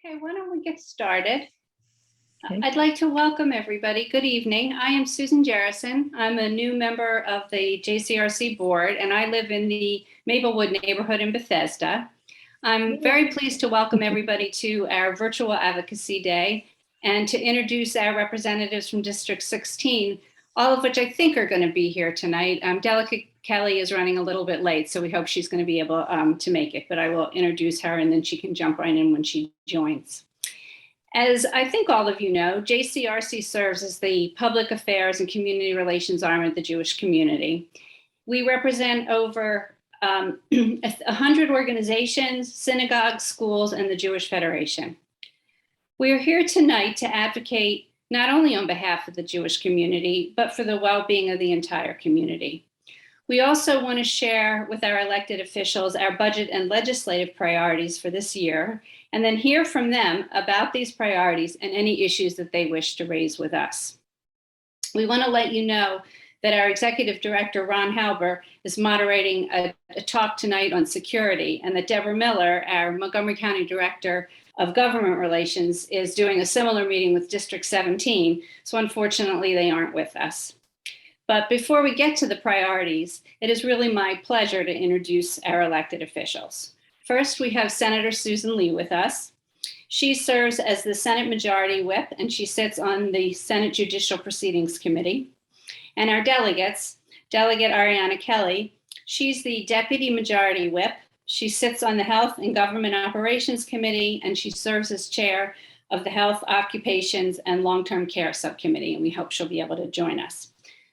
Okay, why don't we get started? Okay. I'd like to welcome everybody. Good evening. I am Susan Jerrison. I'm a new member of the JCRC board, and I live in the Maplewood neighborhood in Bethesda. I'm very pleased to welcome everybody to our virtual Advocacy Day and to introduce our representatives from District 16, all of which I think are going to be here tonight. Delegate Kelly is running a little bit late, so we hope she's going to be able to make it, but I will introduce her and then she can jump right in when she joins. As I think all of you know, JCRC serves as the public affairs and community relations arm of the Jewish community. We represent over 100 organizations, synagogues, schools, and the Jewish Federation. We are here tonight to advocate not only on behalf of the Jewish community, but for the well-being of the entire community. We also want to share with our elected officials our budget and legislative priorities for this year, and then hear from them about these priorities and any issues that they wish to raise with us. We want to let you know that our Executive Director, Ron Halber, is moderating a talk tonight on security, and that Deborah Miller, our Montgomery County Director of Government Relations, is doing a similar meeting with District 17, so unfortunately they aren't with us. But before we get to the priorities, it is really my pleasure to introduce our elected officials. First, we have Senator Susan Lee with us. She serves as the Senate Majority Whip, and she sits on the Senate Judicial Proceedings Committee. And our delegates, Delegate Ariana Kelly, she's the Deputy Majority Whip. She sits on the Health and Government Operations Committee, and she serves as chair of the Health, Occupations, and Long-Term Care Subcommittee, and we hope she'll be able to join us.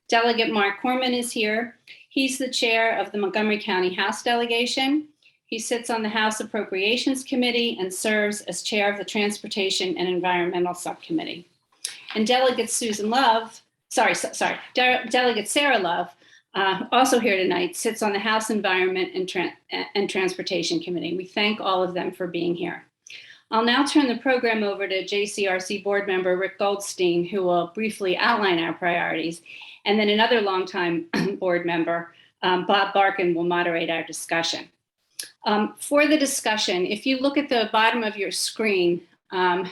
Delegate Mark Corman is here. He's the chair of the Montgomery County House Delegation. He sits on the House Appropriations Committee and serves as chair of the Transportation and Environmental Subcommittee. And Delegate Delegate Sarah Love, also here tonight, sits on the House Environment and Transportation Committee. We thank all of them for being here. I'll now turn the program over to JCRC board member Rick Goldstein, who will briefly outline our priorities. And then another longtime board member, Bob Barkin, will moderate our discussion. For the discussion, if you look at the bottom of your screen,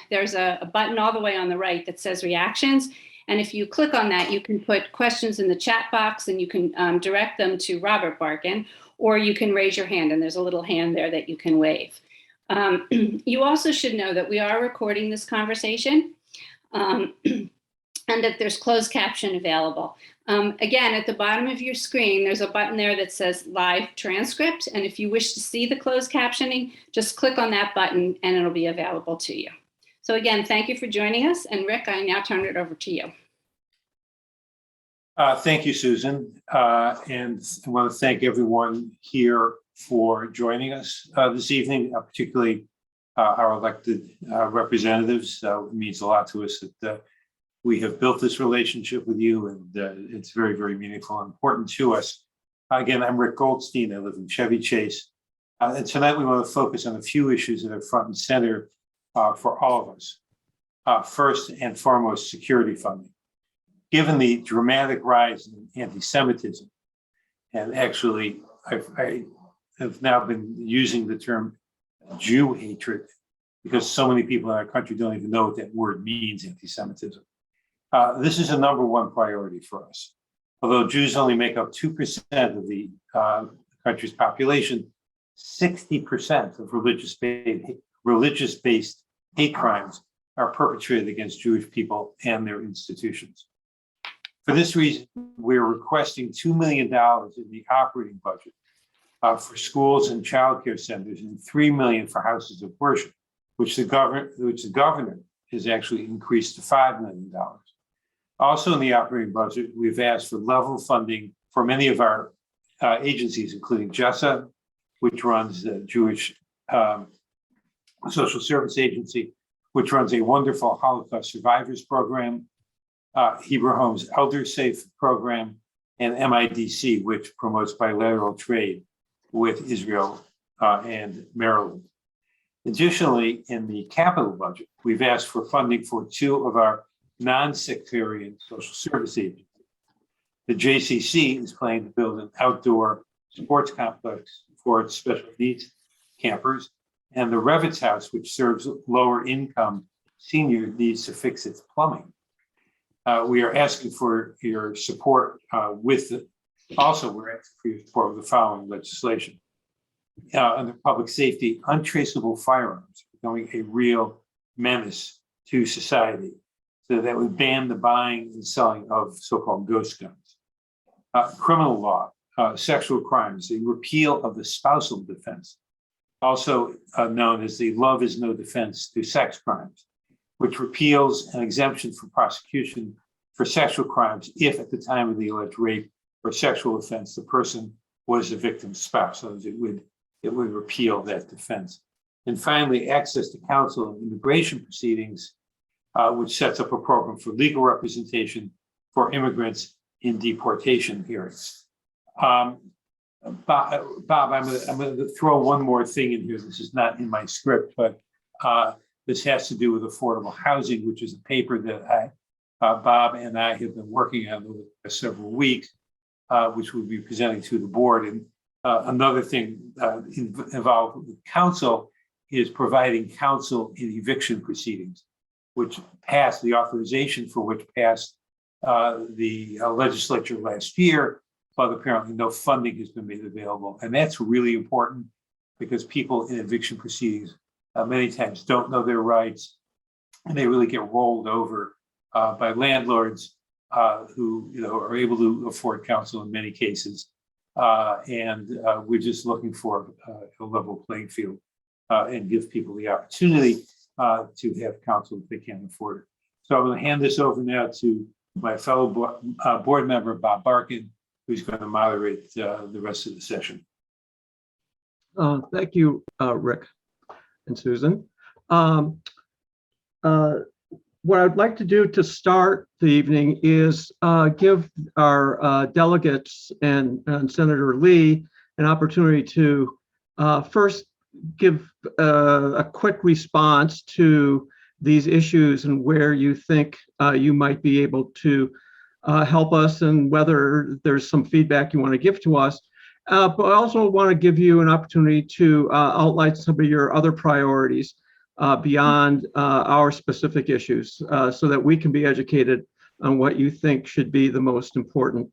there's a button all the way on the right that says reactions. And if you click on that, you can put questions in the chat box and you can direct them to Robert Barkin, or you can raise your hand and there's a little hand there that you can wave. You also should know that we are recording this conversation and that there's closed caption available. Again, at the bottom of your screen, there's a button there that says live transcript. And if you wish to see the closed captioning, just click on that button and it'll be available to you. So again, thank you for joining us. And Rick, I now turn it over to you. Thank you, Susan. And I want to thank everyone here for joining us this evening, particularly our elected representatives. It means a lot to us that we have built this relationship with you, and it's very, very meaningful and important to us. Again, I'm Rick Goldstein. I live in Chevy Chase. And tonight we want to focus on a few issues that are front and center for all of us. First and foremost, security funding. Given the dramatic rise in anti-Semitism, and actually I have now been using the term Jew hatred because so many people in our country don't even know what that word means, anti-Semitism. This is a number one priority for us. Although Jews only make up 2% of the country's population, 60% of religious-based hate crimes are perpetrated against Jewish people and their institutions. For this reason, we're requesting $2 million in the operating budget for schools and childcare centers and $3 million for houses of worship, which the governor has actually increased to $5 million. Also in the operating budget, we've asked for level funding for many of our agencies, including JESA, which runs the Jewish Social Service Agency, which runs a wonderful Holocaust survivors program, Hebrew Homes Elder Safe program, and MIDC, which promotes bilateral trade with Israel and Maryland. Additionally, in the capital budget, we've asked for funding for 2 of our non-sectarian social service agencies. The JCC is planning to build an outdoor sports complex for its special needs campers, And the Revitz House, which serves lower income seniors, needs to fix its plumbing. We are asking for your support we're asking for your support with the following legislation. Under public safety, untraceable firearms are becoming a real menace to society. So that would ban the buying and selling of so-called ghost guns. Criminal law, sexual crimes, the repeal of the spousal defense, also known as the Love is No Defense to Sex Crimes, which repeals an exemption for prosecution for sexual crimes if at the time of the alleged rape or sexual offense, the person was the victim's spouse. So it would repeal that defense. And finally, access to counsel in immigration proceedings, which sets up a program for legal representation for immigrants in deportation hearings. Bob, I'm going to throw one more thing in here. This is not in my script, but this has to do with affordable housing, which is a paper that Bob and I have been working on over the past several weeks, which we'll be presenting to the board. And another thing involved with counsel is providing counsel in eviction proceedings, which passed, the authorization for which passed the legislature last year, but apparently no funding has been made available. And that's really important because people in eviction proceedings many times don't know their rights, and they really get rolled over by landlords who are able to afford counsel in many cases. And we're just looking for a level playing field and give people the opportunity to have counsel if they can't afford it. So I'm going to hand this over now to my fellow board member, Bob Barkin, who's going to moderate the rest of the session. Thank you, Rick and Susan. What I'd like to do to start the evening is give our delegates and Senator Lee an opportunity to first give a quick response to these issues and where you think you might be able to help us and whether there's some feedback you want to give to us. But I also want to give you an opportunity to outline some of your other priorities beyond our specific issues so that we can be educated on what you think should be the most important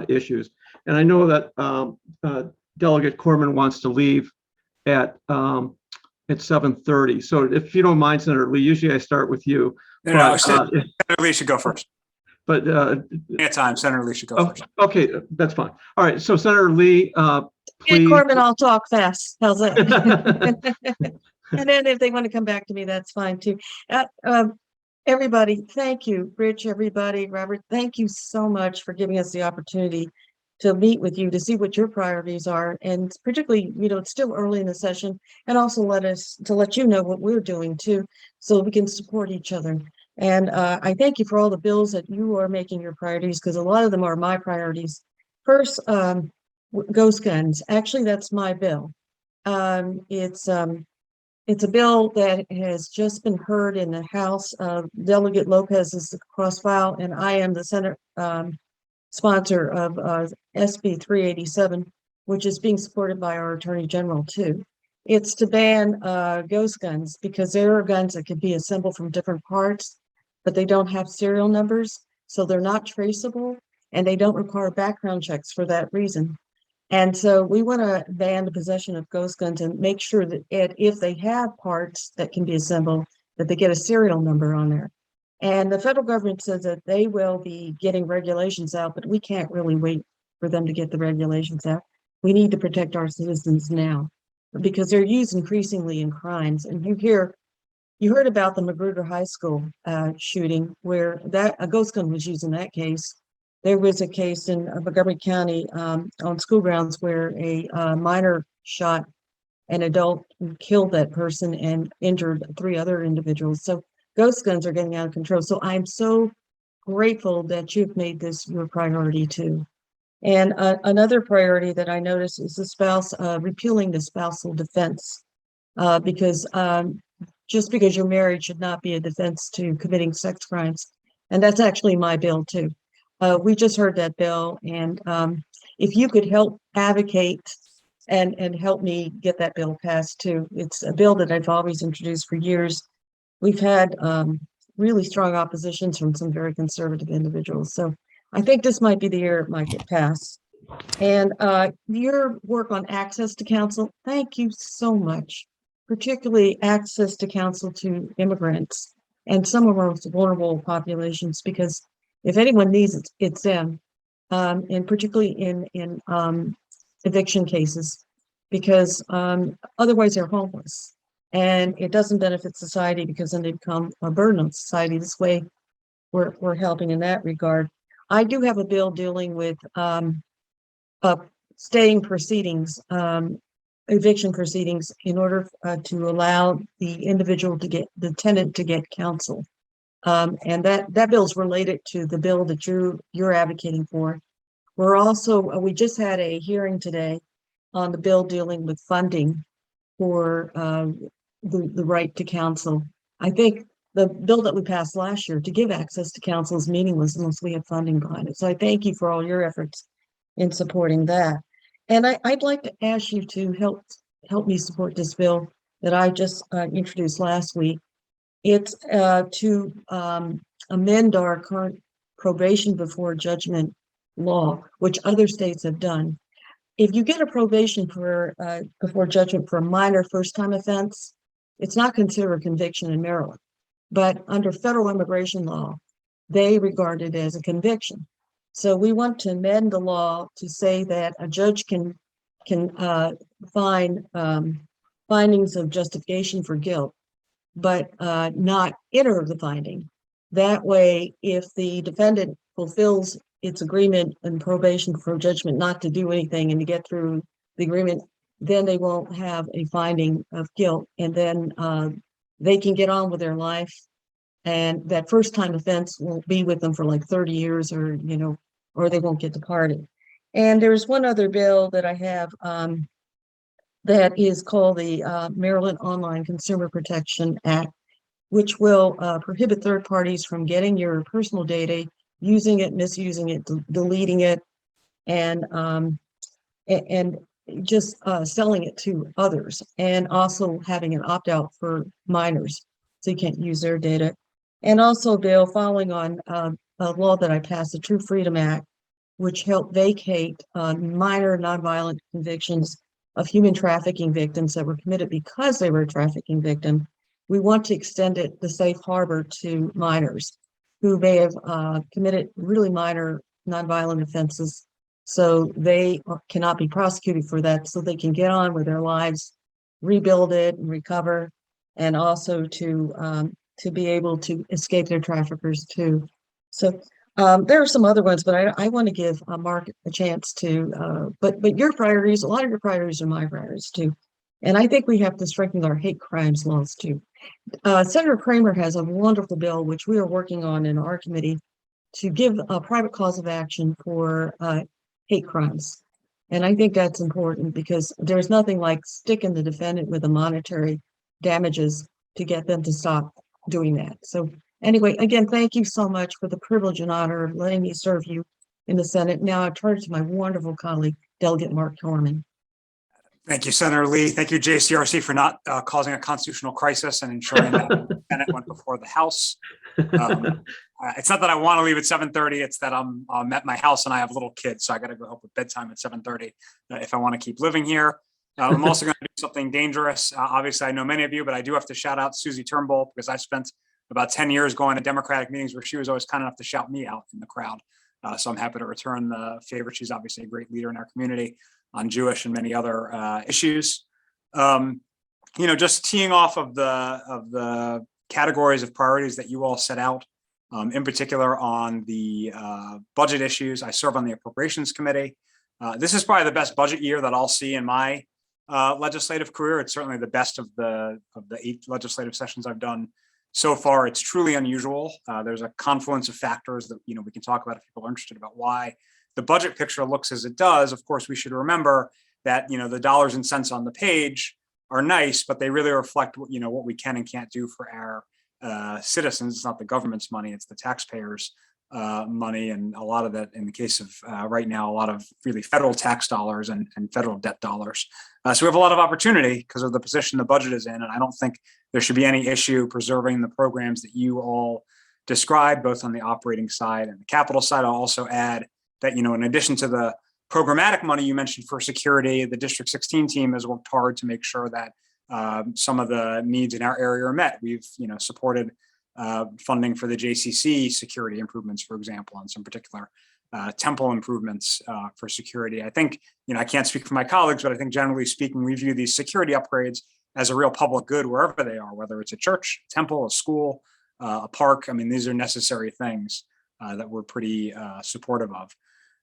issues. And I know that Delegate Corman wants to leave at 7:30. So if you don't mind, Senator Lee, usually I start with you. No, Senator Lee should go first. But time, Senater Lee should go first. Okay, that's fine. All right, so Senator Lee, please. Corbin, I'll talk fast. How's that? And then if they want to come back to me, that's fine too. Everybody, thank you. Rich, everybody, Robert, thank you so much for giving us the opportunity to meet with you to see what your priorities are. And particularly, it's still early in the session, and also let you know what we're doing too, so we can support each other. And I thank you for all the bills that you are making your priorities, because a lot of them are my priorities. First, ghost guns. Actually, that's my bill. It's a bill that has just been heard in the House. Delegate Lopez is the cross file, and I am the Senate sponsor of SB 387, which is being supported by our Attorney General too. It's to ban ghost guns, because there are guns that can be assembled from different parts, but they don't have serial numbers, so they're not traceable, and they don't require background checks for that reason. And so we want to ban the possession of ghost guns and make sure that if they have parts that can be assembled, that they get a serial number on there. And the federal government says that they will be getting regulations out, but we can't really wait for them to get the regulations out. We need to protect our citizens now, because they're used increasingly in crimes. And you heard about the Magruder High School shooting, where a ghost gun was used in that case. There was a case in Montgomery County on school grounds where a minor shot an adult and killed that person and injured 3 other individuals. So ghost guns are getting out of control. So I'm so grateful that you've made this your priority too. And another priority that I noticed is repealing the spousal defense, because just because you're married should not be a defense to committing sex crimes. And that's actually my bill too. We just heard that bill, and if you could help advocate and help me get that bill passed too. It's a bill that I've always introduced for years. We've had really strong oppositions from some very conservative individuals. So I think this might be the year it might get passed. And your work on access to counsel, thank you so much, particularly access to counsel to immigrants and some of our most vulnerable populations, because if anyone needs it, it's them, and particularly in eviction cases, because otherwise they're homeless. And it doesn't benefit society because then they become a burden on society. This way, we're helping in that regard. I do have a bill dealing with staying proceedings, eviction proceedings, in order to allow the individual to get the tenant to get counsel. And that bill is related to the bill that you're advocating for. We're also we just had a hearing today on the bill dealing with funding for the right to counsel. I think the bill that we passed last year to give access to counsel is meaningless unless we have funding behind it. So I thank you for all your efforts in supporting that. And I'd like to ask you to help me support this bill that I just introduced last week. It's to amend our current probation before judgment law, which other states have done. If you get a probation for before judgment for a minor first-time offense, it's not considered a conviction in Maryland. But under federal immigration law, they regard it as a conviction. So we want to amend the law to say that a judge can find findings of justification for guilt, but not enter the finding. That way, if the defendant fulfills its agreement and probation for judgment not to do anything and to get through the agreement, then they won't have a finding of guilt, and then they can get on with their life. And that first time offense won't be with them for like 30 years, or or they won't get departed. And there's one other bill that I have that is called the Maryland Online Consumer Protection Act, which will prohibit third parties from getting your personal data, using it, misusing it, deleting it, and just selling it to others, and also having an opt-out for minors, so you can't use their data. And also a bill following on a law that I passed, the True Freedom Act, which helped vacate minor nonviolent convictions of human trafficking victims that were committed because they were a trafficking victim. We want to extend it, the safe harbor, to minors who may have committed really minor nonviolent offenses, so they cannot be prosecuted for that, so they can get on with their lives, rebuild it and recover, and also to be able to escape their traffickers too. So there are some other ones, but I want to give Mark a chance to, but your priorities, a lot of your priorities are my priorities too. And I think we have to strengthen our hate crimes laws too. Senator Kramer has a wonderful bill, which we are working on in our committee, to give a private cause of action for hate crimes. And I think that's important because there's nothing like sticking the defendant with the monetary damages to get them to stop doing that. So anyway, again, thank you so much for the privilege and honor of letting me serve you in the Senate. Now I turn to my wonderful colleague, Delegate Mark Corman. Thank you, Senator Lee. Thank you, JCRC, for not causing a constitutional crisis and ensuring that the Senate went before the House. It's not that I want to leave at 7:30. It's that I'm at my house and I have little kids, so I got to go help with bedtime at 7:30 if I want to keep living here. I'm also going to do something dangerous. Obviously, I know many of you, but I do have to shout out Susie Turnbull, because I spent about 10 years going to Democratic meetings where she was always kind enough to shout me out in the crowd. So I'm happy to return the favor. She's obviously a great leader in our community on Jewish and many other issues. Just teeing off of the categories of priorities that you all set out, in particular on the budget issues. I serve on the Appropriations Committee. This is probably the best budget year that I'll see in my legislative career. It's certainly the best of the 8 legislative sessions I've done so far. It's truly unusual. There's a confluence of factors that we can talk about if people are interested about why the budget picture looks as it does. Of course, we should remember that the dollars and cents on the page are nice, but they really reflect what we can and can't do for our citizens. It's not the government's money; it's the taxpayers' money, and a lot of that, in the case of right now, a lot of really federal tax dollars and federal debt dollars. So we have a lot of opportunity because of the position the budget is in, and I don't think there should be any issue preserving the programs that you all described, both on the operating side and the capital side. I'll also add that, in addition to the programmatic money you mentioned for security, the District 16 team has worked hard to make sure that some of the needs in our area are met. We've, supported funding for the JCC security improvements, for example, and some particular temple improvements for security. I think, I can't speak for my colleagues, but I think generally speaking, we view these security upgrades as a real public good wherever they are, whether it's a church, a temple, a school, a park. I mean, these are necessary things that we're pretty supportive of.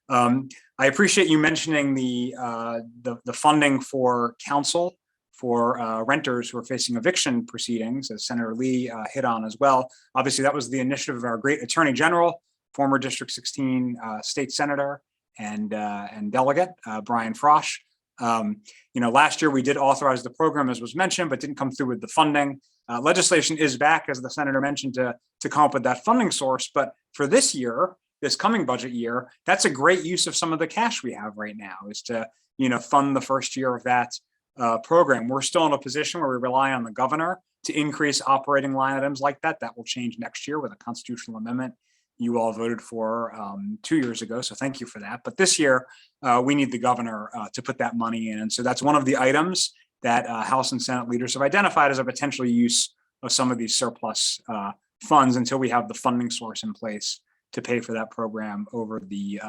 I appreciate you mentioning the funding for counsel for renters who are facing eviction proceedings, as Senator Lee hit on as well. Obviously, that was the initiative of our great Attorney General, former District 16 State Senator and Delegate Brian Frosch. Last year we did authorize the program, as was mentioned, but didn't come through with the funding. Legislation is back, as the senator mentioned, to come up with that funding source. But for this year, this coming budget year, that's a great use of some of the cash we have right now, is to fund the first year of that program. We're still in a position where we rely on the governor to increase operating line items like that. That will change next year with a constitutional amendment you all voted for 2 years ago. So thank you for that. But this year, we need the governor to put that money in. And so that's one of the items that House and Senate leaders have identified as a potential use of some of these surplus funds until we have the funding source in place to pay for that program over the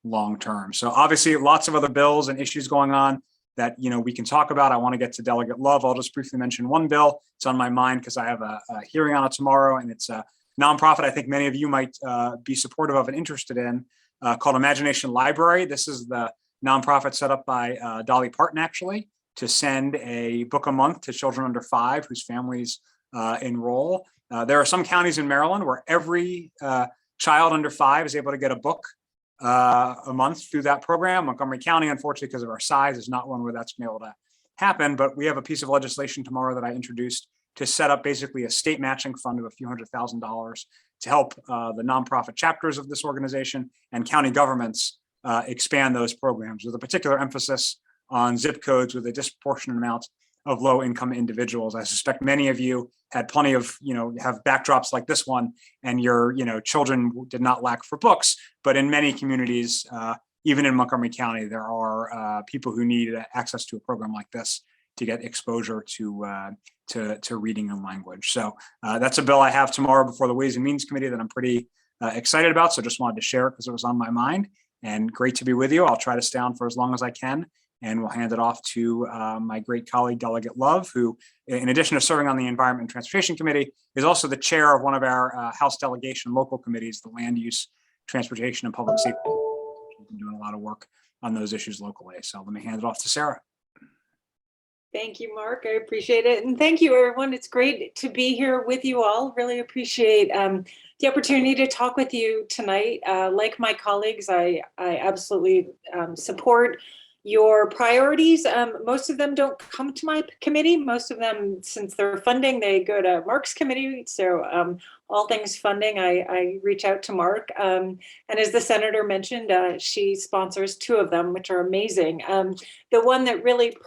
long term. So obviously lots of other bills and issues going on that we can talk about. I want to get to Delegate Love. I'll just briefly mention one bill. It's on my mind because I have a hearing on it tomorrow, and it's a nonprofit I think many of you might be supportive of and interested in, called Imagination Library. This is the nonprofit set up by Dolly Parton, actually, to send a book a month to children under 5 whose families enroll. There are some counties in Maryland where every child under 5 is able to get a book a month through that program. Montgomery County, unfortunately, because of our size, is not one where that's been able to happen. But we have a piece of legislation tomorrow that I introduced to set up basically a state matching fund of a few $100,000 to help the nonprofit chapters of this organization and county governments expand those programs, with a particular emphasis on zip codes with a disproportionate amount of low income individuals. I suspect many of you had plenty of, have backdrops like this one, and your, children did not lack for books, but in many communities, even in Montgomery County, there are people who need access to a program like this to get exposure to reading and language. So that's a bill I have tomorrow before the Ways and Means Committee that I'm pretty excited about. So just wanted to share it because it was on my mind, and great to be with you. I'll try to stay on for as long as I can, and we'll hand it off to my great colleague, Delegate Love, who, in addition to serving on the Environment and Transportation Committee, is also the chair of one of our House delegation local committees, the Land Use, Transportation, and Public Safety. She's been doing a lot of work on those issues locally. So let me hand it off to Sarah. Thank you, Mark. I appreciate it. And thank you, everyone. It's great to be here with you all. Really appreciate the opportunity to talk with you tonight. Like my colleagues, I absolutely support your priorities. Most of them don't come to my committee. Most of them, since they're funding, they go to Mark's committee. So all things funding, I reach out to Mark. And as the senator mentioned, she sponsors 2 of them, which are amazing. The one that really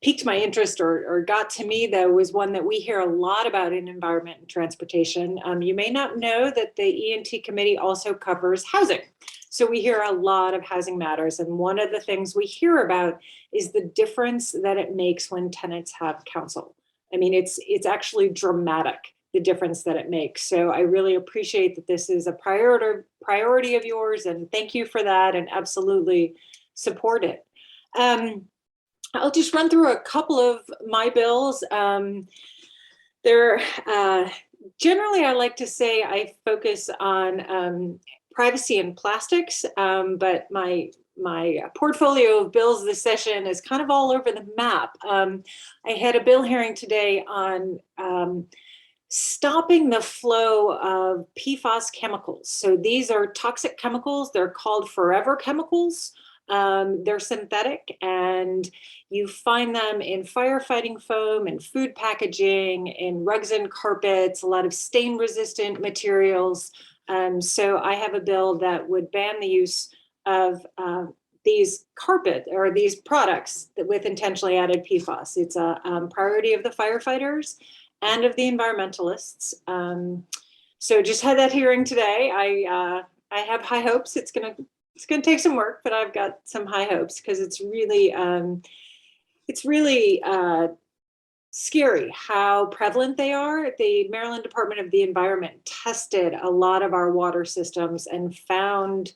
piqued my interest or got to me, though, was one that we hear a lot about in environment and transportation. You may not know that the E&T committee also covers housing. So we hear a lot of housing matters. And one of the things we hear about is the difference that it makes when tenants have counsel. I mean, it's actually dramatic, the difference that it makes. So I really appreciate that this is a priority of yours, and thank you for that, and absolutely support it. I'll just run through a couple of my bills. They're generally, I like to say I focus on privacy and plastics, but my portfolio of bills this session is kind of all over the map. I had a bill hearing today on stopping the flow of PFAS chemicals. So these are toxic chemicals. They're called forever chemicals. They're synthetic, and you find them in firefighting foam and food packaging, in rugs and carpets, a lot of stain resistant materials. So I have a bill that would ban the use of these these products with intentionally added PFAS. It's a priority of the firefighters and of the environmentalists. So just had that hearing today. I have high hopes. It's gonna take some work, but I've got some high hopes because it's really scary how prevalent they are. The Maryland Department of the Environment tested a lot of our water systems and found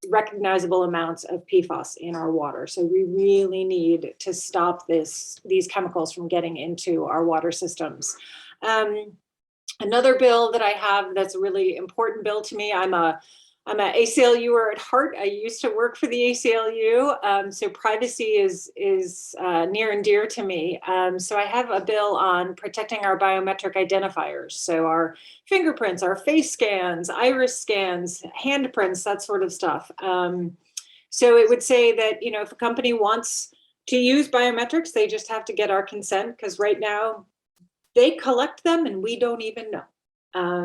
recognizable amounts of PFAS in our water. So we really need to stop these chemicals from getting into our water systems. Another bill that I have that's a really important bill to me, I'm an ACLUer at heart. I used to work for the ACLU, so privacy is near and dear to me. So I have a bill on protecting our biometric identifiers. So our fingerprints, our face scans, iris scans, handprints, that sort of stuff. So it would say that, you know, if a company wants to use biometrics, they just have to get our consent, because right now they collect them and we don't even know.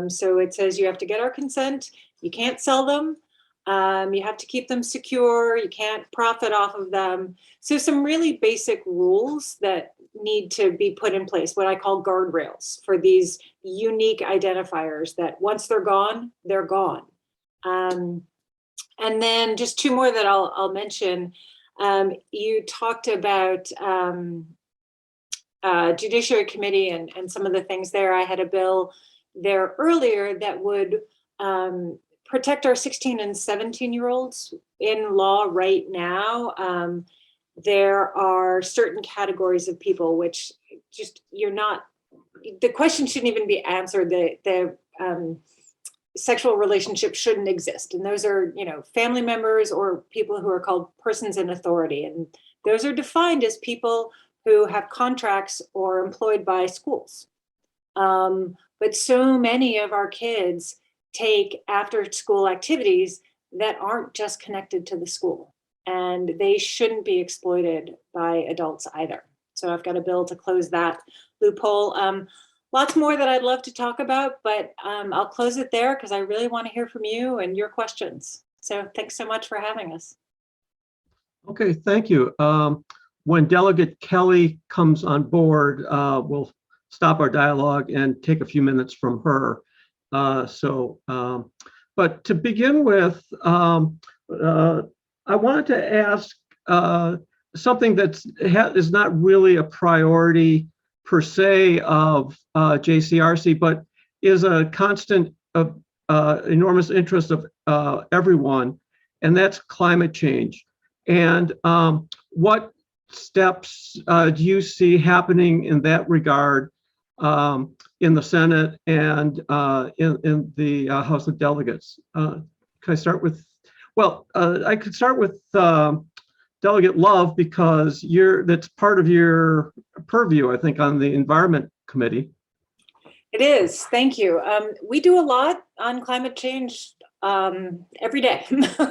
So it says you have to get our consent. You can't sell them. You have to keep them secure. You can't profit off of them. So some really basic rules that need to be put in place, what I call guardrails for these unique identifiers that once they're gone, they're gone. And then just two more that I'll mention. You talked about Judiciary Committee and some of the things there. I had a bill there earlier that would protect our 16 and 17-year-olds in law right now. There are certain categories of people which just the question shouldn't even be answered. The sexual relationship shouldn't exist. And those are, you know, family members or people who are called persons in authority. And those are defined as people who have contracts or employed by schools. But so many of our kids take after school activities that aren't just connected to the school, and they shouldn't be exploited by adults either. So I've got a bill to close that loophole. Lots more that I'd love to talk about, but I'll close it there because I really want to hear from you and your questions. So thanks so much for having us. Okay, thank you. When Delegate Kelly comes on board, we'll stop our dialogue and take a few minutes from her. But to begin with, I wanted to ask something that is not really a priority per se of JCRC, but is a constant of enormous interest of everyone, and that's climate change. And what steps do you see happening in that regard in the Senate and in the House of Delegates? Can I start with, well, I could start with Delegate Love, because that's part of your purview, I think, on the Environment Committee. It is. Thank you. We do a lot on climate change every day,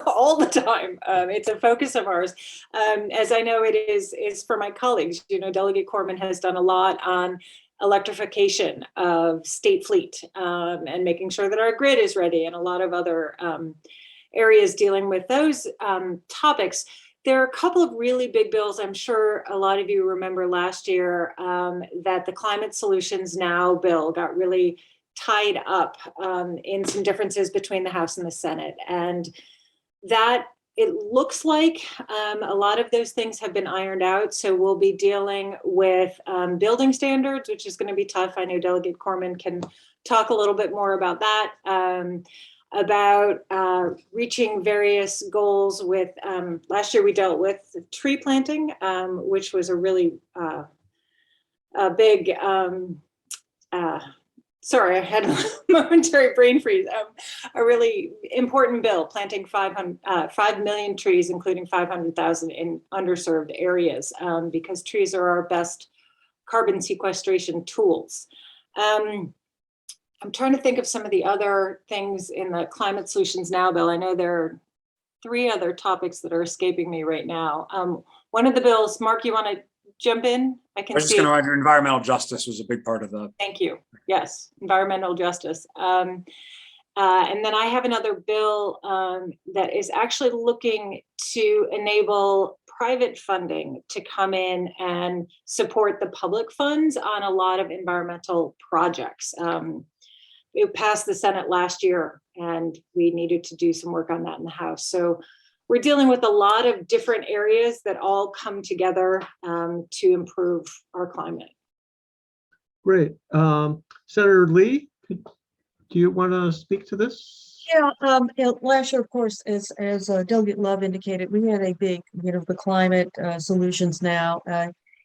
all the time. It's a focus of ours. As I know it is for my colleagues. You know, Delegate Corman has done a lot on electrification of state fleet and making sure that our grid is ready, and a lot of other areas dealing with those topics. There are a couple of really big bills. I'm sure a lot of you remember last year that the Climate Solutions Now bill got really tied up in some differences between the House and the Senate. And that, it looks like a lot of those things have been ironed out. So we'll be dealing with building standards, which is going to be tough. I know Delegate Corman can talk a little bit more about that. About reaching various goals with, last year we dealt with tree planting, which was a really big, sorry, I had a momentary brain freeze, a really important bill, planting 5 million trees, including 500,000 in underserved areas, because trees are our best carbon sequestration tools. I'm trying to think of some of the other things in the Climate Solutions Now bill. I know there are three other topics that are escaping me right now. One of the bills, Mark, you want to jump in? I I can was just see going it. to environmental justice was a big part of the. Thank you. Yes, environmental justice. And then I have another bill that is actually looking to enable private funding to come in and support the public funds on a lot of environmental projects. It passed the Senate last year, and we needed to do some work on that in the House. So we're dealing with a lot of different areas that all come together to improve our climate. Great. Senator Lee, do you want to speak to this? Yeah, last year, of course, as Delegate Love indicated, we had a big, the climate solutions now.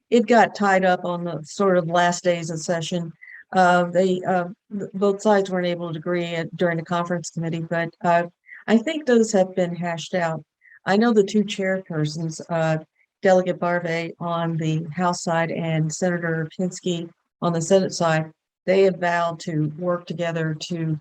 It got tied up on the sort of last days of session. Both sides weren't able to agree during the conference committee, but I think those have been hashed out. I know the two chairpersons, Delegate Barbe on the House side and Senator Pinsky on the Senate side, they have vowed to work together to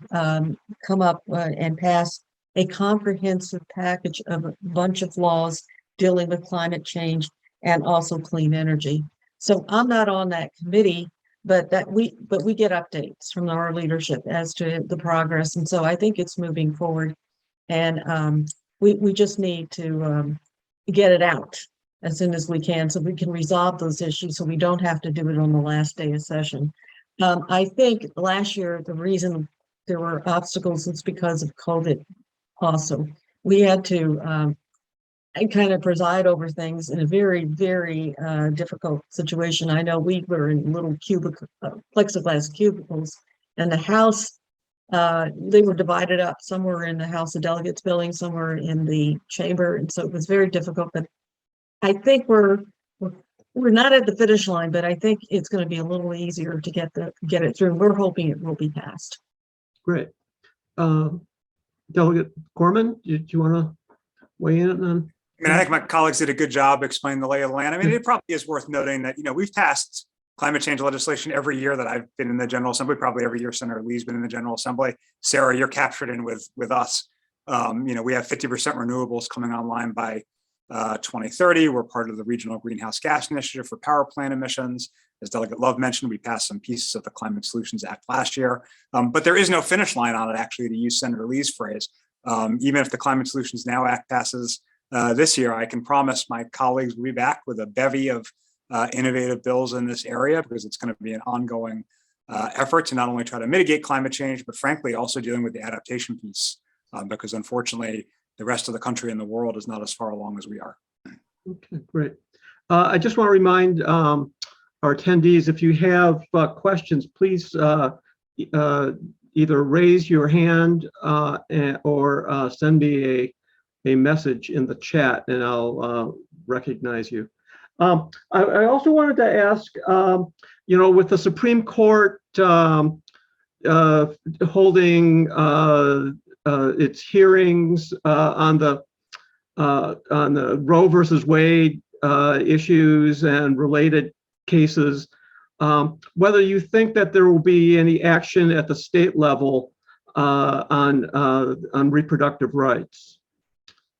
come up and pass a comprehensive package of a bunch of laws dealing with climate change and also clean energy. So I'm not on that committee, but we get updates from our leadership as to the progress. And so I think it's moving forward. And we just need to get it out as soon as we can so we can resolve those issues so we don't have to do it on the last day of session. I think last year, the reason there were obstacles is because of COVID also. We had to kind of preside over things in a very, very difficult situation. I know we were in little plexiglass cubicles, and the House, they were divided up. Some were in the House of Delegates building, some were in the chamber, and so it was very difficult. But I think we're not at the finish line, but I think it's going to be a little easier to get it through. We're hoping it will be passed. Great. Delegate Corman, do you want to weigh in on? I mean, I think my colleagues did a good job explaining the lay of the land. I mean, it probably is worth noting that, we've passed climate change legislation every year that I've been in the General Assembly, probably every year Senator Lee's been in the General Assembly. Sarah, you're captured in with us. We have 50% renewables coming online by 2030. We're part of the Regional Greenhouse Gas Initiative for power plant emissions. As Delegate Love mentioned, we passed some pieces of the Climate Solutions Act last year, but there is no finish line on it, actually, to use Senator Lee's phrase. Even if the Climate Solutions Now Act passes this year, I can promise my colleagues will be back with a bevy of innovative bills in this area, because it's going to be an ongoing effort to not only try to mitigate climate change, but frankly, also dealing with the adaptation piece, because unfortunately, the rest of the country and the world is not as far along as we are. Okay, great. I just want to remind our attendees, if you have questions, please either raise your hand or send me a message in the chat, and I'll recognize you. I also wanted to ask, with the Supreme Court holding its hearings on the Roe versus Wade issues and related cases, whether you think that there will be any action at the state level on reproductive rights.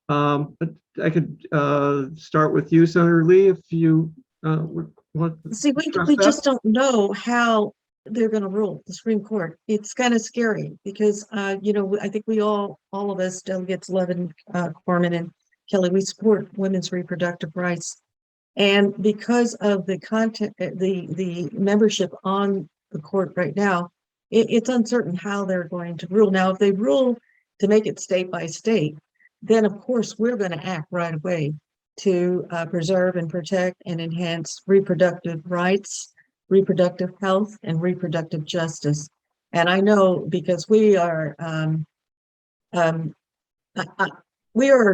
But I could start with you, Senator Lee, if you would want to. See, we just don't know how they're going to rule, the Supreme Court. It's kind of scary because, I think we all of us, Delegates Levin, Corman, and Kelly, we support women's reproductive rights. And because of the content, the membership on the court right now, it's uncertain how they're going to rule. Now, if they rule to make it state by state, then of course we're going to act right away to preserve and protect and enhance reproductive rights, reproductive health, and reproductive justice. And I know because we are a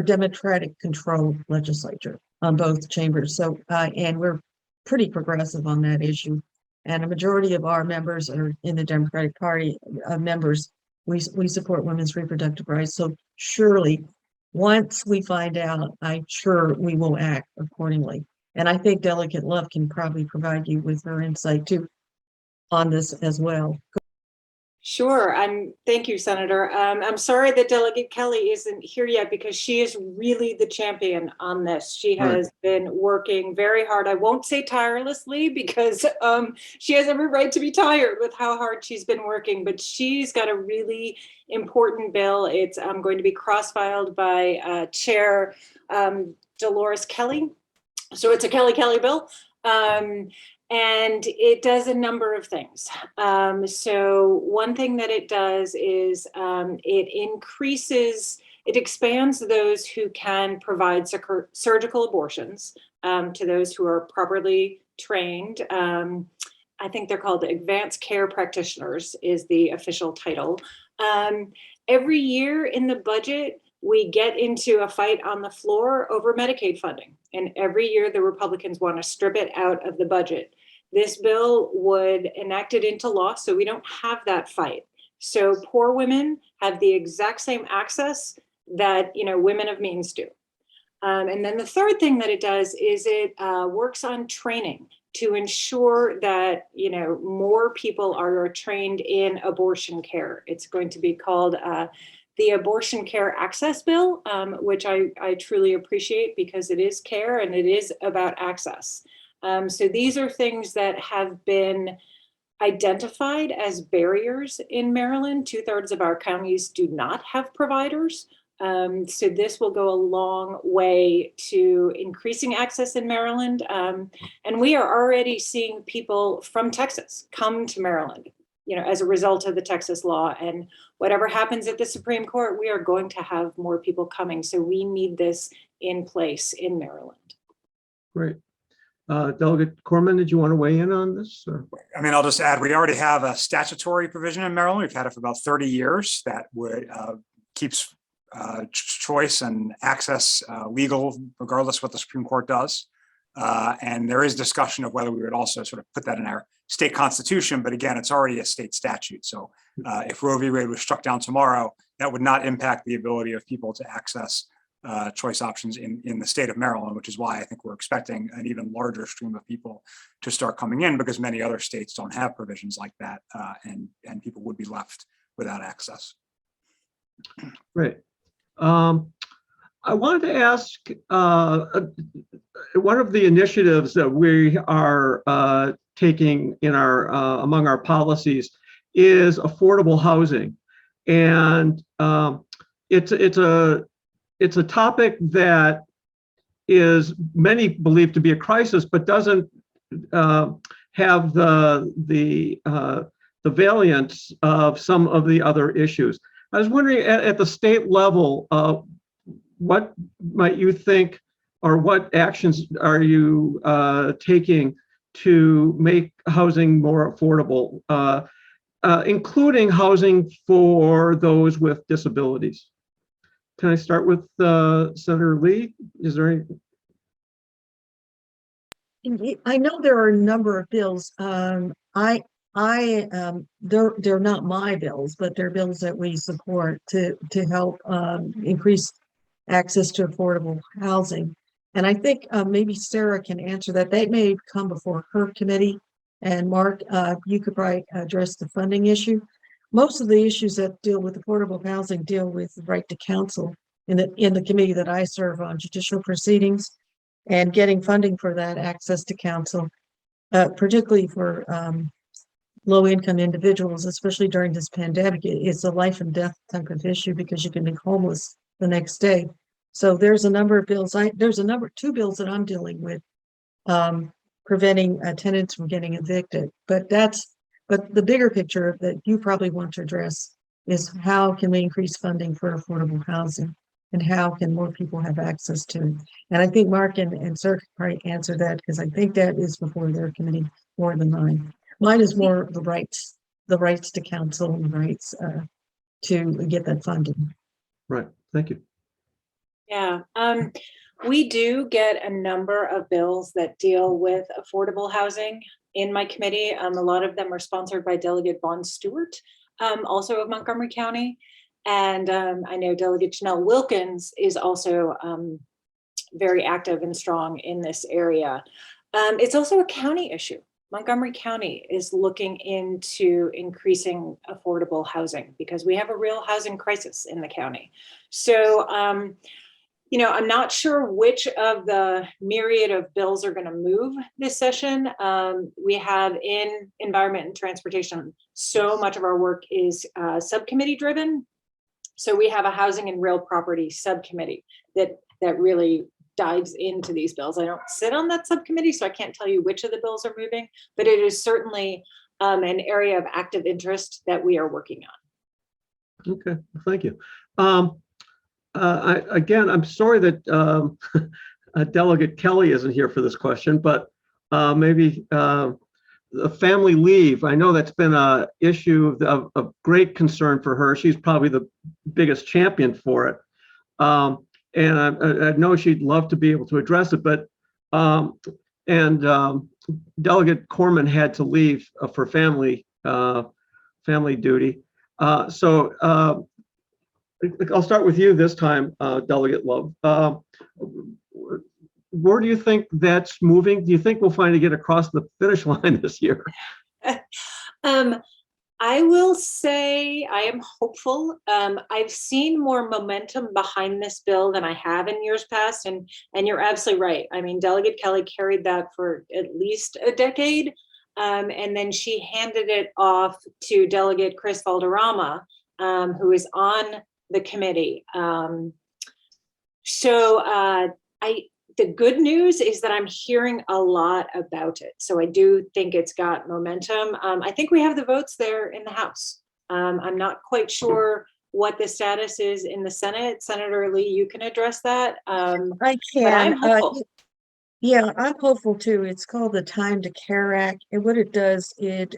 Democratic controlled legislature on both chambers. So, and we're pretty progressive on that issue. And a majority of our members are in the Democratic Party members. We support women's reproductive rights. So surely, once we find out, I'm sure we will act accordingly. And I think Delegate Love can probably provide you with her insight too on this as well. Sure. Thank you, Senator. I'm sorry that Delegate Kelly isn't here yet because she is really the champion on this. She has been working very hard. I won't say tirelessly because she has every right to be tired with how hard she's been working, but she's got a really important bill. It's going to be cross-filed by Chair Dolores Kelly. So it's a Kelly bill. And it does a number of things. So one thing that it does is it expands those who can provide surgical abortions to those who are properly trained. I think they're called advanced care practitioners is the official title. Every year in the budget, we get into a fight on the floor over Medicaid funding. And every year the Republicans want to strip it out of the budget. This bill would enact it into law, so we don't have that fight. So poor women have the exact same access that women of means do. And then the third thing that it does is it works on training to ensure that more people are trained in abortion care. It's going to be called the Abortion Care Access Bill, which I truly appreciate because it is care and it is about access. So these are things that have been identified as barriers in Maryland. 2/3 of our counties do not have providers. So this will go a long way to increasing access in Maryland. And we are already seeing people from Texas come to Maryland, as a result of the Texas law. And whatever happens at the Supreme Court, we are going to have more people coming. So we need this in place in Maryland. Great. Delegate Corman, did you want to weigh in on this? Or? I mean, I'll just add, we already have a statutory provision in Maryland. We've had it for about 30 years that would keeps choice and access legal, regardless what the Supreme Court does. And there is discussion of whether we would also sort of put that in our state constitution. But again, it's already a state statute. So if Roe v. Wade was struck down tomorrow, that would not impact the ability of people to access choice options in the state of Maryland, which is why I think we're expecting an even larger stream of people to start coming in because many other states don't have provisions like that, and people would be left without access. Great. I wanted to ask, one of the initiatives that we are taking in our among our policies is affordable housing, and it's a topic that is many believe to be a crisis, but doesn't have the valiance of some of the other issues. I was wondering at the state level, what might you think, or what actions are you taking to make housing more affordable, including housing for those with disabilities? Can I start with Senator Lee? Is there any? I know there are a number of bills. They're not my bills, but they're bills that we support to help increase access to affordable housing. And I think maybe Sarah can answer that. That may come before her committee. And Mark, you could probably address the funding issue. Most of the issues that deal with affordable housing deal with the right to counsel in the committee that I serve on, judicial proceedings, and getting funding for that access to counsel, particularly for low-income individuals, especially during this pandemic. It's a life and death type of issue because you can be homeless the next day. So there's a number of bills. There's two bills that I'm dealing with, preventing tenants from getting evicted. But the bigger picture that you probably want to address is how can we increase funding for affordable housing, and how can more people have access to it? And I think Mark and Sir could probably answer that because I think that is before their committee more than mine. Mine is more the rights to counsel and the rights to get that funding. Right. Thank you. Yeah. We do get a number of bills that deal with affordable housing in my committee. A lot of them are sponsored by Delegate Vaughn Stewart, also of Montgomery County. And I know Delegate Janelle Wilkins is also very active and strong in this area. It's also a county issue. Montgomery County is looking into increasing affordable housing because we have a real housing crisis in the county. So, you know, I'm not sure which of the myriad of bills are going to move this session. We have in environment and transportation, so much of our work is subcommittee driven. So we have a housing and real property subcommittee that really dives into these bills. I don't sit on that subcommittee, so I can't tell you which of the bills are moving, but it is certainly an area of active interest that we are working on. Okay, thank you. Again, I'm sorry that Delegate Kelly isn't here for this question, but maybe the family leave. I know that's been an issue of great concern for her. She's probably the biggest champion for it. And I know she'd love to be able to address it, but Delegate Corman had to leave for family duty. So I'll start with you this time, Delegate Love. Where do you think that's moving? Do you think we'll finally get across the finish line this year? I will say I am hopeful. I've seen more momentum behind this bill than I have in years past, and you're absolutely right. I mean, Delegate Kelly carried that for at least a decade, and then she handed it off to Delegate Chris Valderrama, who is on the committee. The good news is that I'm hearing a lot about it. So I do think it's got momentum. I think we have the votes there in the House. I'm not quite sure what the status is in the Senate. Senator Lee, you can address that. I But can. I'm hopeful. Yeah, I'm hopeful too. It's called the Time to Care Act. And what it does, it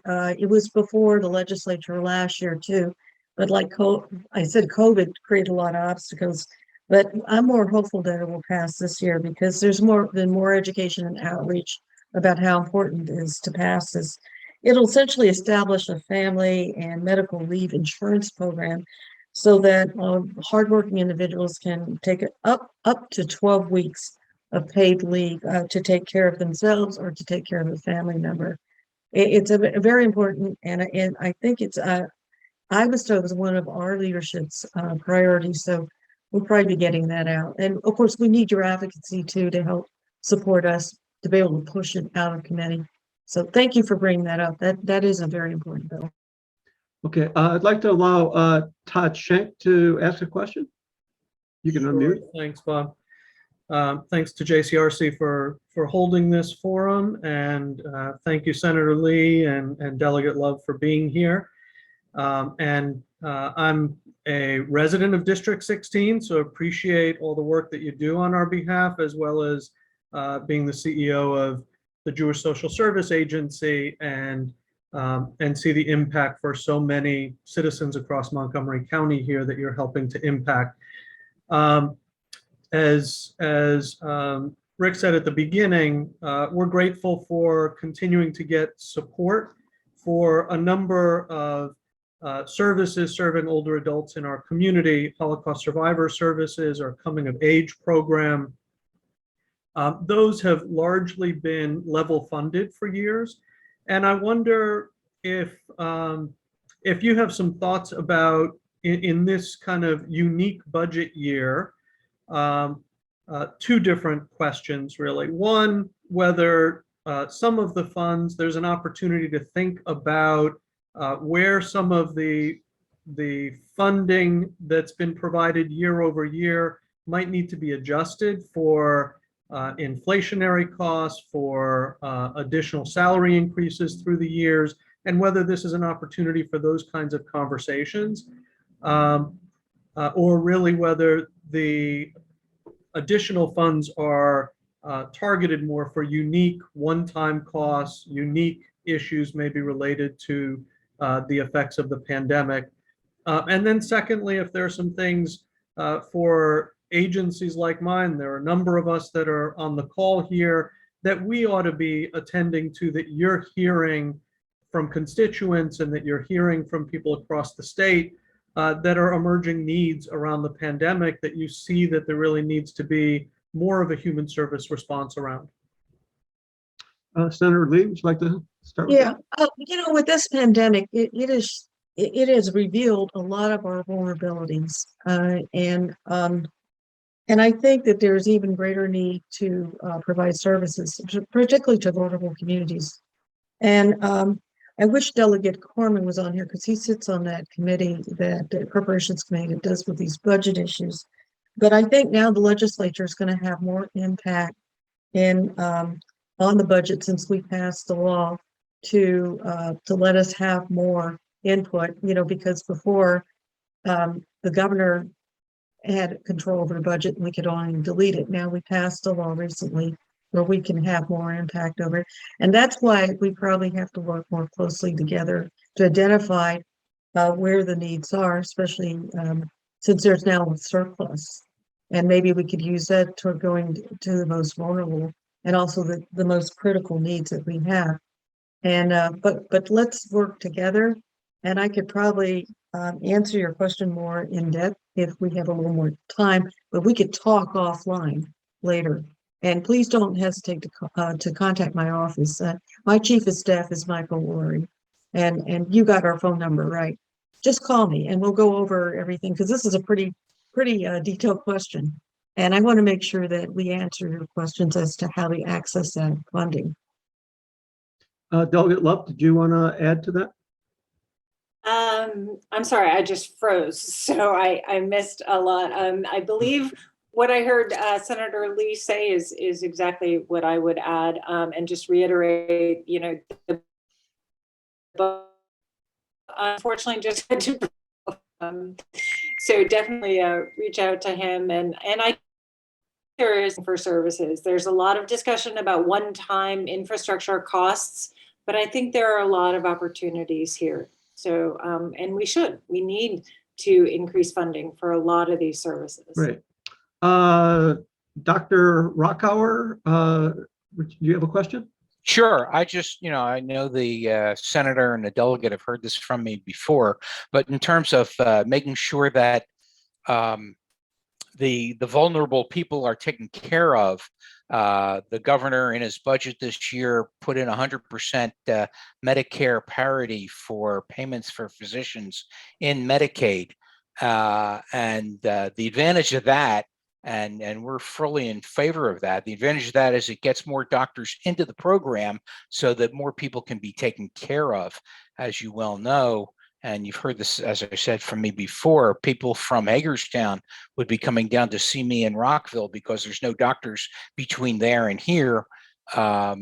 was before the legislature last year too. But like I said, COVID created a lot of obstacles. But I'm more hopeful that it will pass this year because there's been more education and outreach about how important it is to pass this. It'll essentially establish a family and medical leave insurance program so that hardworking individuals can take up to 12 weeks of paid leave to take care of themselves or to take care of a family member. It's a very important, and I think it's I was told it was one of our leadership's priorities. So we'll probably be getting that out. And of course, we need your advocacy too to help support us to be able to push it out of committee. So thank you for bringing that up. That is a very important bill. Okay, I'd like to allow Todd Schenk to ask a question. You can unmute. Thanks, Bob. Thanks to JCRC for holding this forum, and thank you, Senator Lee and Delegate Love for being here. I'm a resident of District 16, so appreciate all the work that you do on our behalf, as well as being the CEO of the Jewish Social Service Agency and see the impact for so many citizens across Montgomery County here that you're helping to impact. As Rick said at the beginning, we're grateful for continuing to get support for a number of services serving older adults in our community. Holocaust survivor services, our coming of age program. Those have largely been level funded for years. And I wonder if you have some thoughts about, in this kind of unique budget year, two different questions really. One, whether some of the funds, there's an opportunity to think about where some of the funding that's been provided year over year might need to be adjusted for inflationary costs, for additional salary increases through the years, and whether this is an opportunity for those kinds of conversations, or really whether the additional funds are targeted more for unique one-time costs, unique issues maybe related to the effects of the pandemic. And then secondly, if there are some things for agencies like mine, there are a number of us that are on the call here that we ought to be attending to, that you're hearing from constituents and that you're hearing from people across the state that are emerging needs around the pandemic, that you see that there really needs to be more of a human service response around. Senator Lee, would you like to start with Yeah, that? with this pandemic, it has revealed a lot of our vulnerabilities, and I think that there's even greater need to provide services, particularly to vulnerable communities. And I wish Delegate Corman was on here because he sits on that committee, that the Appropriations Committee that does with these budget issues. But I think now the legislature is going to have more impact in on the budget since we passed the law to let us have more input. Because before the governor had control over the budget and we could only delete it. Now we passed a law recently where we can have more impact over it. And that's why we probably have to work more closely together to identify where the needs are, especially since there's now a surplus. And maybe we could use that toward going to the most vulnerable and also the most critical needs that we have. And but let's work together. And I could probably answer your question more in depth if we have a little more time, but we could talk offline later. And please don't hesitate to contact my office. My chief of staff is Michael Lowry, and you got our phone number, right? Just call me and we'll go over everything because this is a pretty detailed question. And I want to make sure that we answer your questions as to how to access that funding. Delegate Love, did you want to add to that? I'm sorry, I just froze, so I missed a lot. I believe what I heard Senator Lee say is exactly what I would add, and just reiterate. Unfortunately, just had to. So definitely reach out to him, and I. There is for services. There's a lot of discussion about one-time infrastructure costs, but I think there are a lot of opportunities here. So, and we need to increase funding for a lot of these services. Right. Dr. Rockhauer, do you have a question? Sure. I just, I know the senator and the delegate have heard this from me before, but in terms of making sure that the vulnerable people are taken care of, the governor in his budget this year put in 100% Medicare parity for payments for physicians in Medicaid. And the advantage of that, and we're fully in favor of that, the advantage of that is it gets more doctors into the program so that more people can be taken care of. As you well know, and you've heard this, as I said, from me before, people from Hagerstown would be coming down to see me in Rockville because there's no doctors between there and here that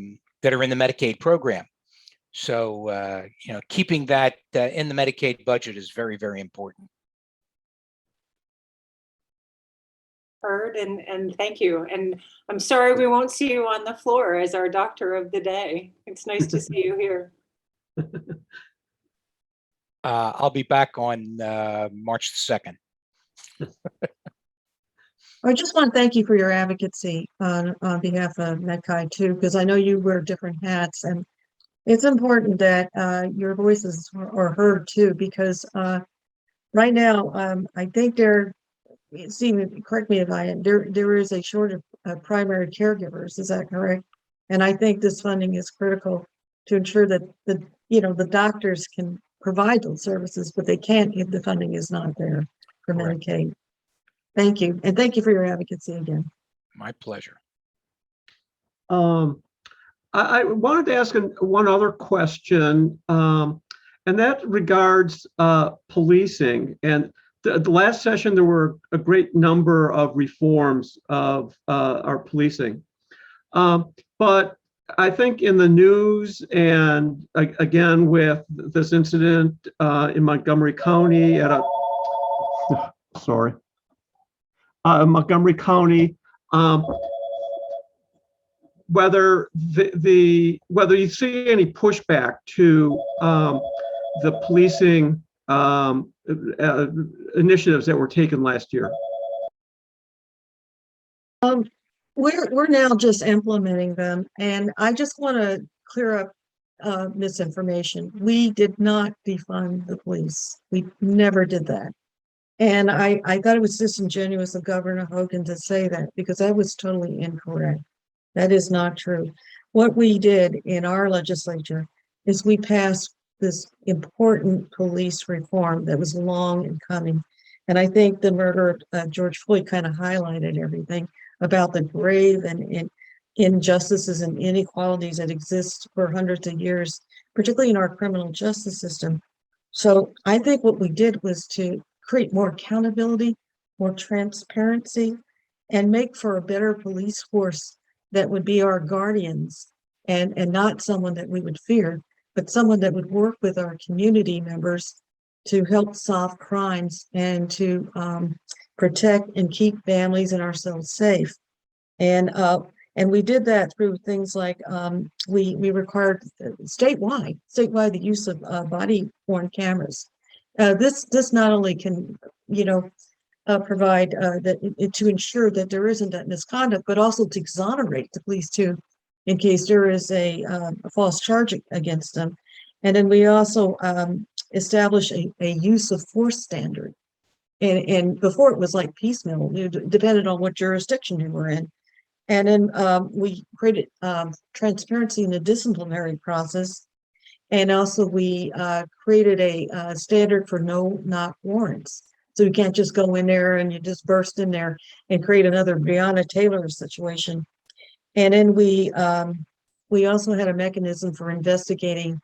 are in the Medicaid program. So, keeping that in the Medicaid budget is very, very important. Heard and thank you. And I'm sorry we won't see you on the floor as our doctor of the day. It's nice to see you here. I'll be back on March the 2nd. I just want to thank you for your advocacy on behalf of MedChi too, because I know you wear different hats, and it's important that your voices are heard too, because right now I think correct me if I am, there is a shortage of primary caregivers. Is that correct? And I think this funding is critical to ensure that the doctors can provide those services, but they can't if the funding is not there for Medicaid. Thank you. And thank you for your advocacy again. My pleasure. I wanted to ask one other question, and that regards policing. And the last session, there were a great number of reforms of our policing. But I think in the news and again with this incident in Montgomery County Montgomery County, whether whether you see any pushback to the policing initiatives that were taken last year. We're now just implementing them, and I just want to clear up misinformation. We did not defund the police. We never did that. And I thought it was disingenuous of Governor Hogan to say that, because that was totally incorrect. That is not true. What we did in our legislature is we passed this important police reform that was long in coming. And I think the murder of George Floyd kind of highlighted everything about the grave and injustices and inequalities that exist for hundreds of years, particularly in our criminal justice system. So I think what we did was to create more accountability, more transparency, and make for a better police force that would be our guardians and not someone that we would fear, but someone that would work with our community members to help solve crimes and to protect and keep families and ourselves safe. And we did that through things like we required statewide the use of body worn cameras. This not only can provide that to ensure that there isn't that misconduct, but also to exonerate the police too, in case there is a false charge against them. And then we also establish a use of force standard. And before it was like piecemeal, depended on what jurisdiction you were in. And then we created transparency in the disciplinary process. And also we created a standard for no knock warrants. So you can't just go in there and you just burst in there and create another Breonna Taylor situation. And then we also had a mechanism for investigating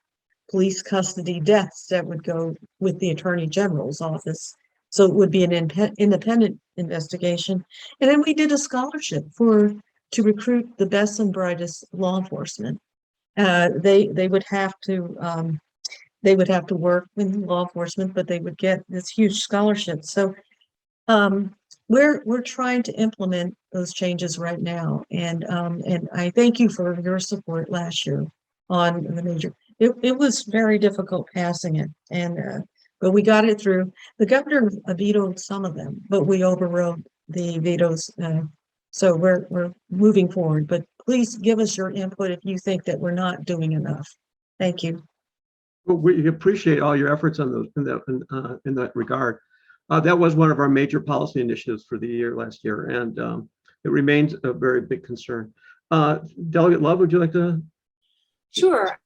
police custody deaths that would go with the Attorney General's office. So it would be an independent investigation. And then we did a scholarship to recruit the best and brightest law enforcement. They would have to work in law enforcement, but they would get this huge scholarship. So we're trying to implement those changes right now, and I thank you for your support last year on the major. It was very difficult passing it, but we got it through. The governor vetoed some of them, but we overrode the vetoes. So we're moving forward. But please give us your input if you think that we're not doing enough. Thank you. Well, we appreciate all your efforts on those in that regard. That was one of our major policy initiatives for the year last year, and it remains a very big concern. Delegate Love, would you like to? Sure.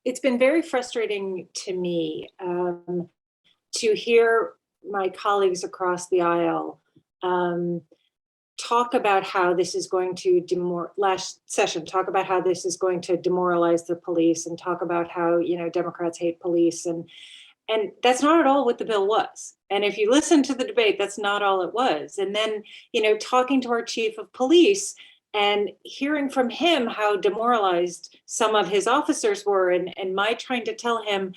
It's been very frustrating to me to hear my colleagues across the aisle talk about how this is going to talk about how this is going to demoralize the police, and talk about how Democrats hate police, and that's not at all what the bill was. And if you listen to the debate, that's not all it was. And then talking to our chief of police and hearing from him how demoralized some of his officers were, and my trying to tell him,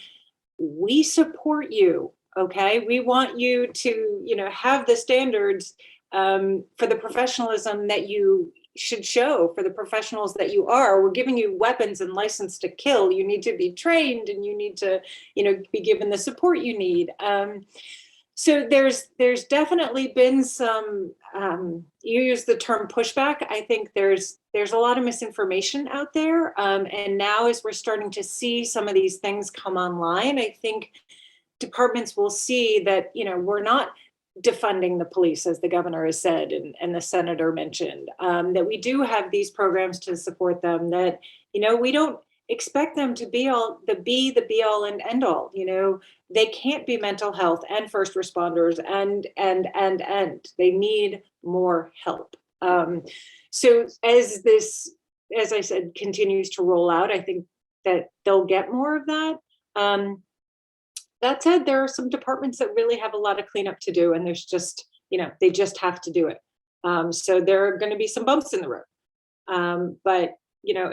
we support you, okay? We want you to have the standards for the professionalism that you should show, for the professionals that you are. We're giving you weapons and license to kill. You need to be trained, and you need to be given the support you need. So there's definitely been some, you use the term pushback. I think there's a lot of misinformation out there. And now as we're starting to see some of these things come online, I think departments will see that, we're not defunding the police, as the governor has said, and the senator mentioned, that we do have these programs to support them, that, we don't expect them to be the be all and end all. They can't be mental health and first responders and they need more help. So as I said, continues to roll out, I think that they'll get more of that. That said, there are some departments that really have a lot of cleanup to do, and there's just, they just have to do it. So there are going to be some bumps in the road. But,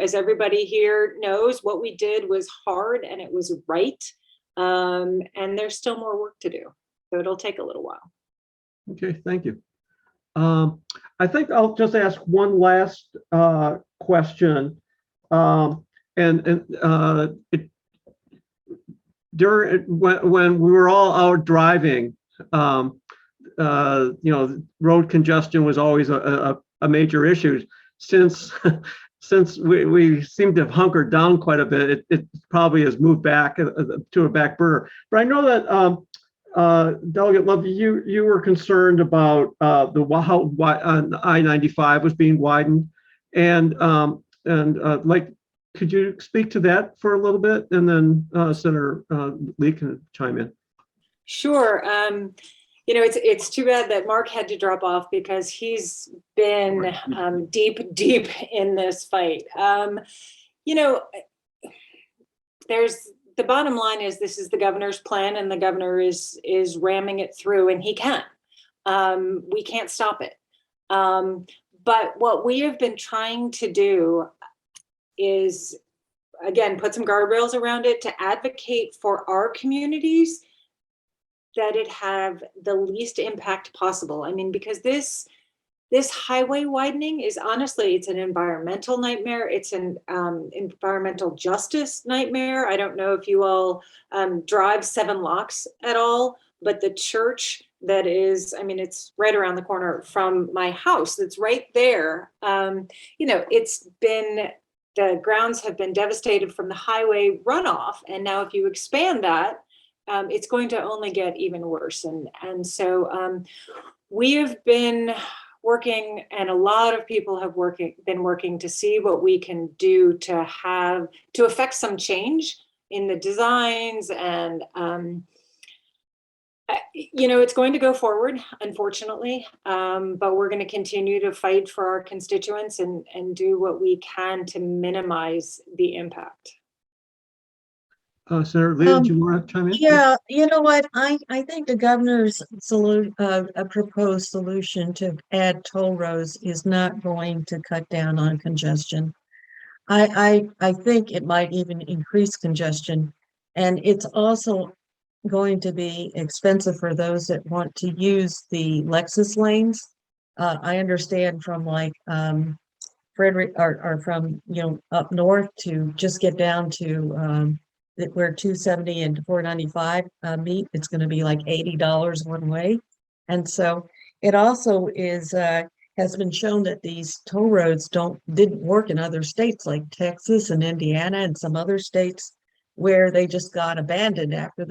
as everybody here knows, what we did was hard and it was right. And there's still more work to do. So it'll take a little while. Okay, thank you. I think I'll just ask one last question. When we were all out driving, road congestion was always a major issue. Since we seem to have hunkered down quite a bit, it probably has moved back to a back burner. But I know that Delegate Love, you were concerned about how I-95 was being widened, and like, could you speak to that for a little bit, and then Senator Lee can chime in. Sure. It's too bad that Mark had to drop off because he's been deep in this fight. There's the bottom line is this is the governor's plan, and the governor is ramming it through, and he can. We can't stop it. But what we have been trying to do is, again, put some guardrails around it to advocate for our communities that it have the least impact possible. I mean, because this highway widening is honestly, it's an environmental nightmare. It's an environmental justice nightmare. I don't know if you all drive 7 locks at all, but the church that is, I mean, it's right around the corner from my house. It's right there. It's been, the grounds have been devastated from the highway runoff. And now if you expand that, it's going to only get even worse. And so we have been working, and a lot of people have been working to see what we can do to affect some change in the designs. And it's going to go forward, unfortunately, but we're going to continue to fight for our constituents and do what we can to minimize the impact. Senator Lee, did you want to chime in? Yeah, you know what? I think the governor's a proposed solution to add toll roads is not going to cut down on congestion. I think it might even increase congestion, and it's also going to be expensive for those that want to use the Lexus lanes. I understand from like Frederick or from up north to just get down to where 270 and 495 meet, it's going to be like $80 one way. And so it also is has been shown that these toll roads didn't work in other states like Texas and Indiana and some other states where they just got abandoned after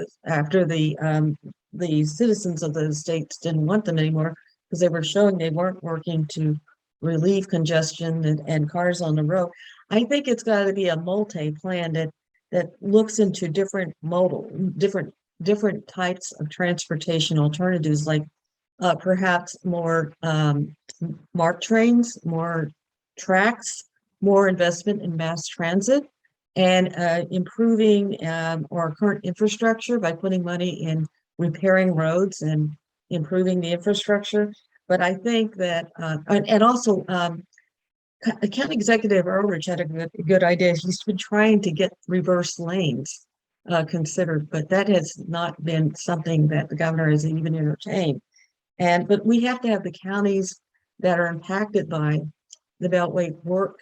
the citizens of those states didn't want them anymore because they were showing they weren't working to relieve congestion and cars on the road. I think it's got to be a multi-plan that looks into different types of transportation alternatives, like perhaps more MARC trains, more tracks, more investment in mass transit, and improving our current infrastructure by putting money in repairing roads and improving the infrastructure. But I think that, and also County Executive Earlridge had a good idea. He's been trying to get reverse lanes considered, but that has not been something that the governor has even entertained. But we have to have the counties that are impacted by the Beltway work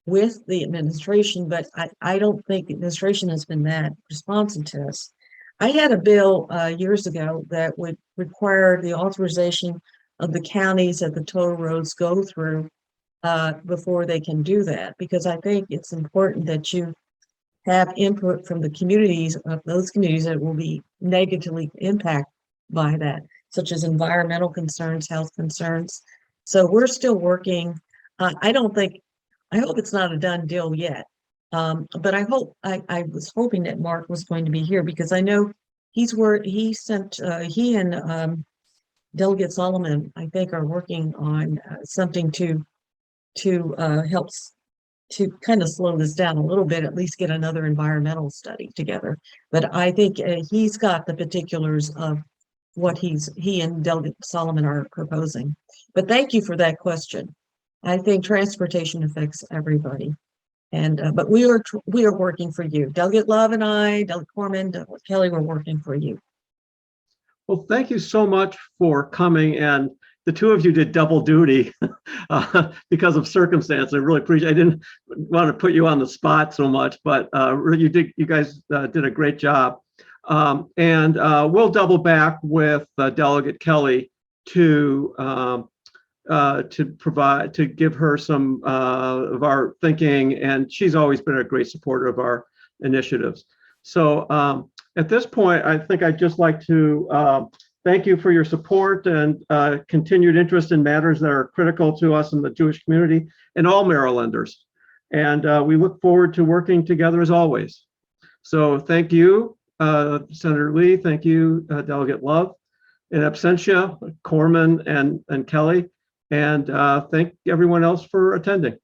with the administration, but I don't think the administration has been that responsive to us. I had a bill years ago that would require the authorization of the counties that the toll roads go through before they can do that, because I think it's important that you have input from the communities of those communities that will be negatively impacted by that, such as environmental concerns, health concerns. So we're still working. I hope it's not a done deal yet. But I was hoping that Mark was going to be here because I know he and Delegate Solomon, I think, are working on something to help to kind of slow this down a little bit, at least get another environmental study together. But I think he's got the particulars of what he and Delegate Solomon are proposing. But thank you for that question. I think transportation affects everybody. But we are working for you. Delegate Love and I, Delegate Corman, Delegate Kelly, we're working for you. Well, thank you so much for coming, and the two of you did double duty because of circumstance. I really appreciate. I didn't want to put you on the spot so much, but you guys did a great job. And we'll double back with Delegate Kelly to give her some of our thinking, and she's always been a great supporter of our initiatives. So At this point, I think I'd just like to thank you for your support and continued interest in matters that are critical to us in the Jewish community and all Marylanders. And we look forward to working together as always. So thank you, Senator Lee. Thank you, Delegate Love. In absentia, Corman and Kelly. And thank everyone else for attending.